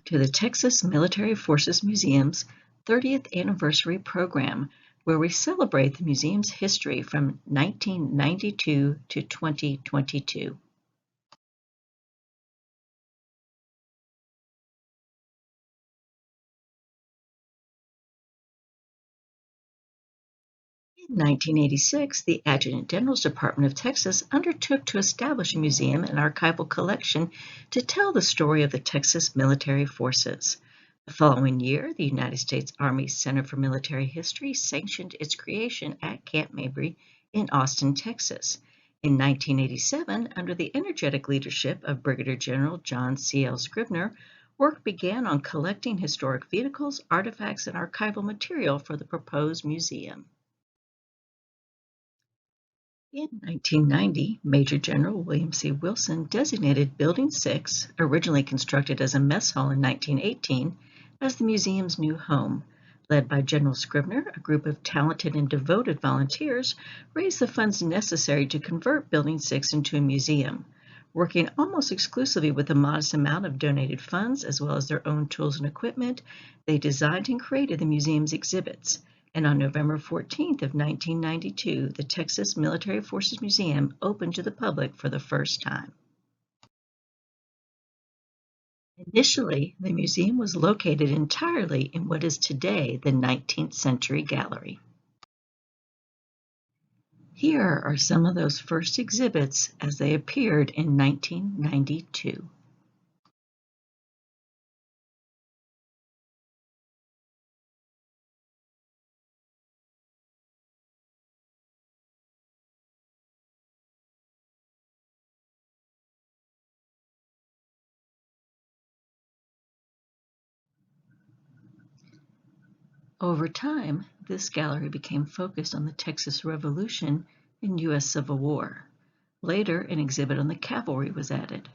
to the Texas Military Forces Museum's 30th anniversary program, where we celebrate the museum's history from 1992 to 2022. In 1986, the Adjutant General's Department of Texas undertook to establish a museum and archival collection to tell the story of the Texas military forces. The following year, the United States Army Center for Military History sanctioned its creation at Camp Mabry in Austin, Texas. In 1987, under the energetic leadership of Brigadier General John C.L. Scribner, work began on collecting historic vehicles, artifacts, and archival material for the proposed museum. In 1990, Major General William C. Wilson designated Building 6, originally constructed as a mess hall in 1918, as the museum's new home. Led by General Scribner, a group of talented and devoted volunteers raised the funds necessary to convert Building 6 into a museum. Working almost exclusively with a modest amount of donated funds, as well as their own tools and equipment, they designed and created the museum's exhibits. And on November 14th of 1992, the Texas Military Forces Museum opened to the public for the first time. Initially, the museum was located entirely in what is today the 19th Century Gallery. Here are some of those first exhibits as they appeared in 1992. Over time, this gallery became focused on the Texas Revolution and U.S. Civil War. Later, an exhibit on the cavalry was added.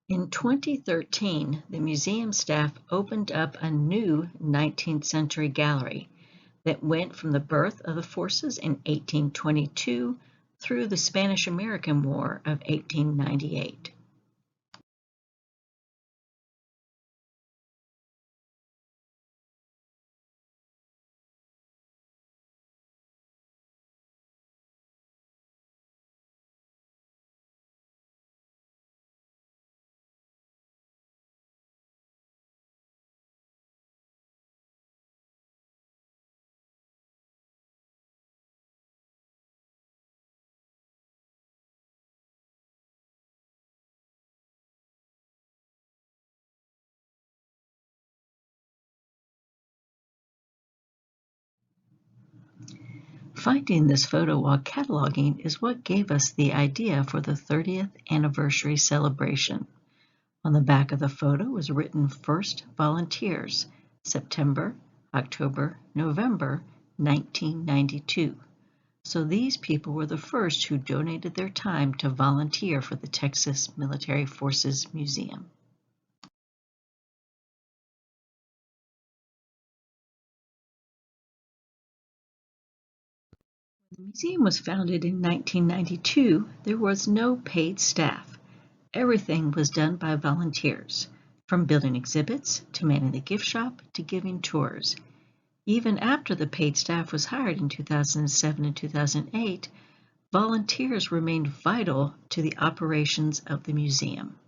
In 2013, the museum staff opened up a new 19th century gallery that went from the birth of the forces in 1822 through the Spanish-American War of 1898. Finding this photo while cataloging is what gave us the idea for the 30th anniversary celebration. On the back of the photo was written First Volunteers, September, October, November 1992. So these people were the first who donated their time to volunteer for the Texas Military Forces Museum. The museum was founded in 1992. There was no paid staff. Everything was done by volunteers, from building exhibits, to manning the gift shop, to giving tours. Even after the paid staff was hired in 2007 and 2008, volunteers remained vital to the operations of the museum.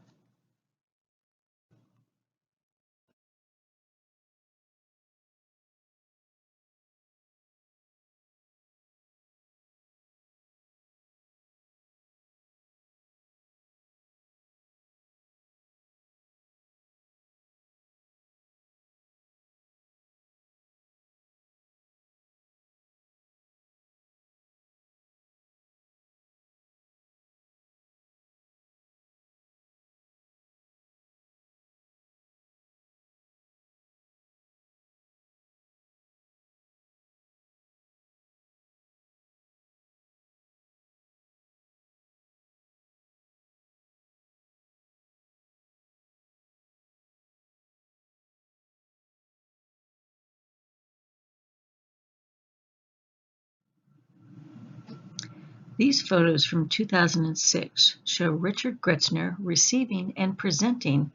These photos from 2006 show Richard Gretzner receiving and presenting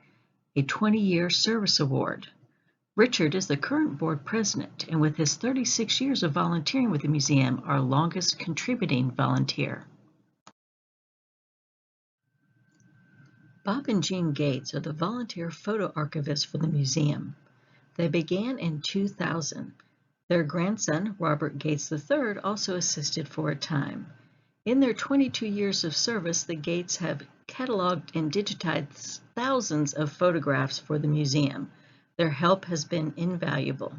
a 20-year service award. Richard is the current board president, and with his 36 years of volunteering with the museum, our longest contributing volunteer. Bob and Jean Gates are the volunteer photo archivists for the museum. They began in 2000. Their grandson, Robert Gates III, also assisted for a time. In their 22 years of service, the Gates have cataloged and digitized thousands of photographs for the museum. Their help has been invaluable.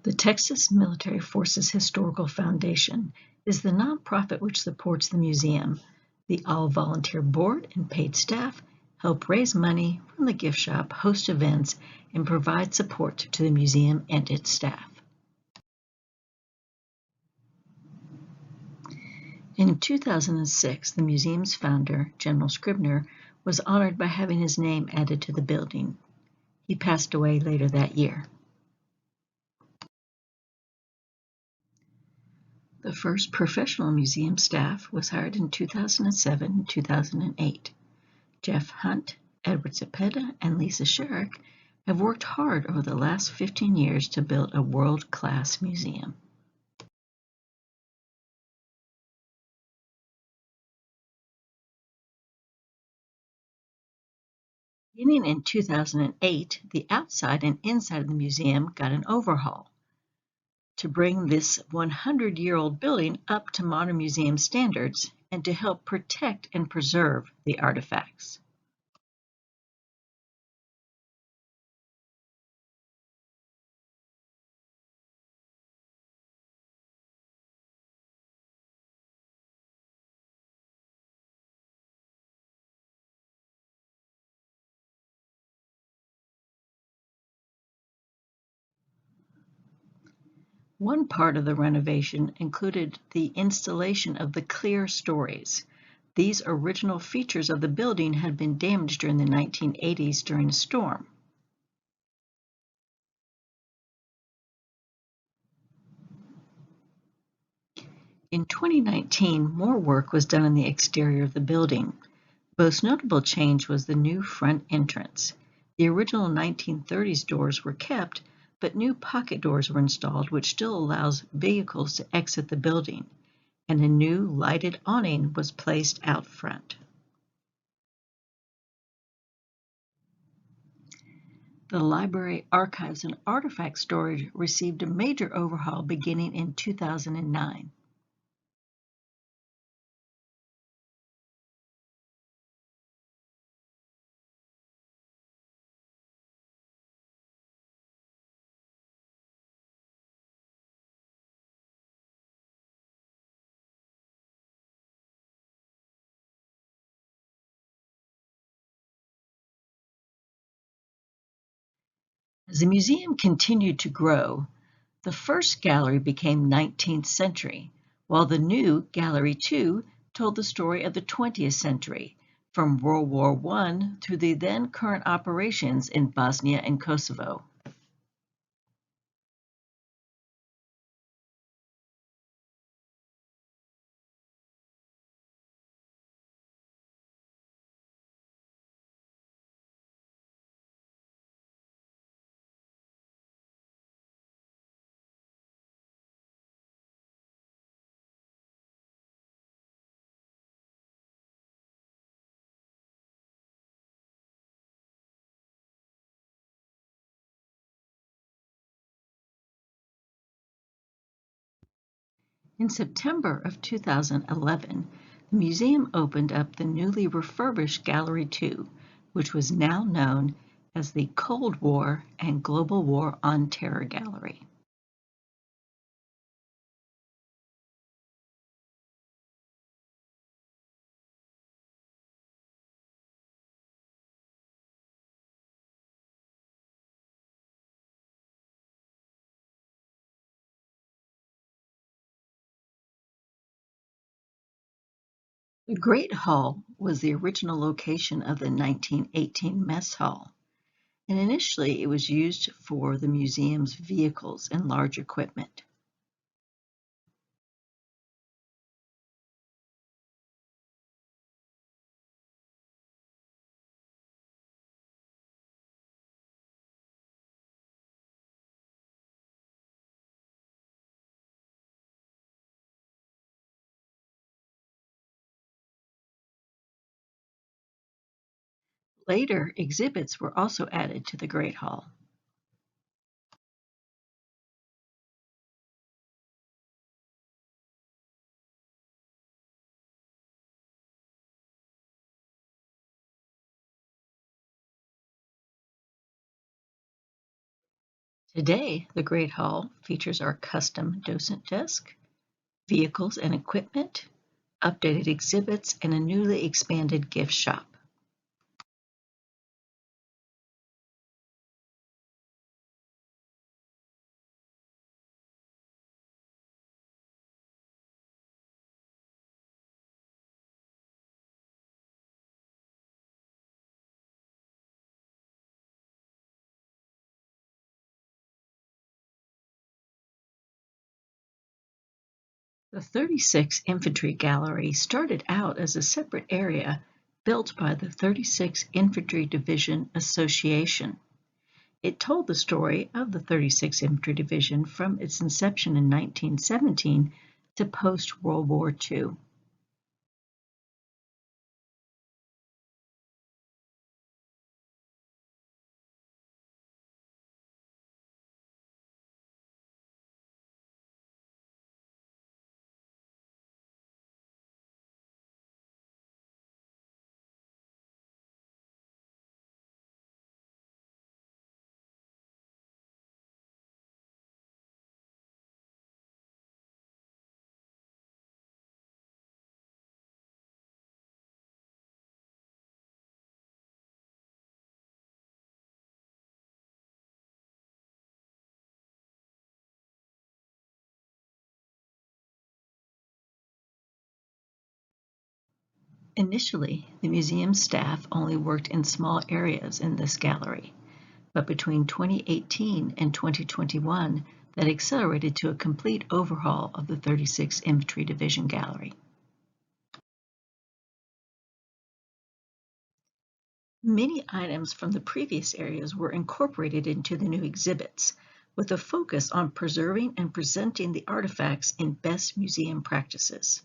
The Texas Military Forces Historical Foundation is the nonprofit which supports the museum. The all-volunteer board and paid staff help raise money, run the gift shop, host events, and provide support to the museum and its staff. In 2006, the museum's founder, General Scribner, was honored by having his name added to the building. He passed away later that year. The first professional museum staff was hired in 2007 and 2008. Jeff Hunt, Edward Cepeda, and Lisa Sherrick have worked hard over the last 15 years to build a world-class museum. Beginning in 2008, the outside and inside of the museum got an overhaul to bring this 100-year-old building up to modern museum standards and to help protect and preserve the artifacts. One part of the renovation included the installation of the clear stories. These original features of the building had been damaged during the 1980s during a storm. In 2019, more work was done on the exterior of the building. The most notable change was the new front entrance. The original 1930s doors were kept, but new pocket doors were installed, which still allows vehicles to exit the building, and a new lighted awning was placed out front. The library, archives, and artifact storage received a major overhaul beginning in 2009. As the museum continued to grow, the first gallery became 19th century, while the new Gallery 2 told the story of the 20th century, from World War I through the then current operations in Bosnia and Kosovo. In September of 2011, the museum opened up the newly refurbished Gallery 2, which was now known as the Cold War and Global War on Terror Gallery. The Great Hall was the original location of the 1918 Mess Hall, and initially it was used for the museum's vehicles and large equipment. Later, exhibits were also added to the Great Hall. Today, the Great Hall features our custom docent desk, vehicles and equipment, updated exhibits, and a newly expanded gift shop. The 36th Infantry Gallery started out as a separate area built by the 36th Infantry Division Association. It told the story of the 36th Infantry Division from its inception in 1917 to post-World War II. Initially, the museum staff only worked in small areas in this gallery, but between 2018 and 2021, that accelerated to a complete overhaul of the 36th Infantry Division Gallery. Many items from the previous areas were incorporated into the new exhibits, with a focus on preserving and presenting the artifacts in best museum practices.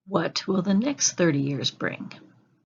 What will the next 30 years bring?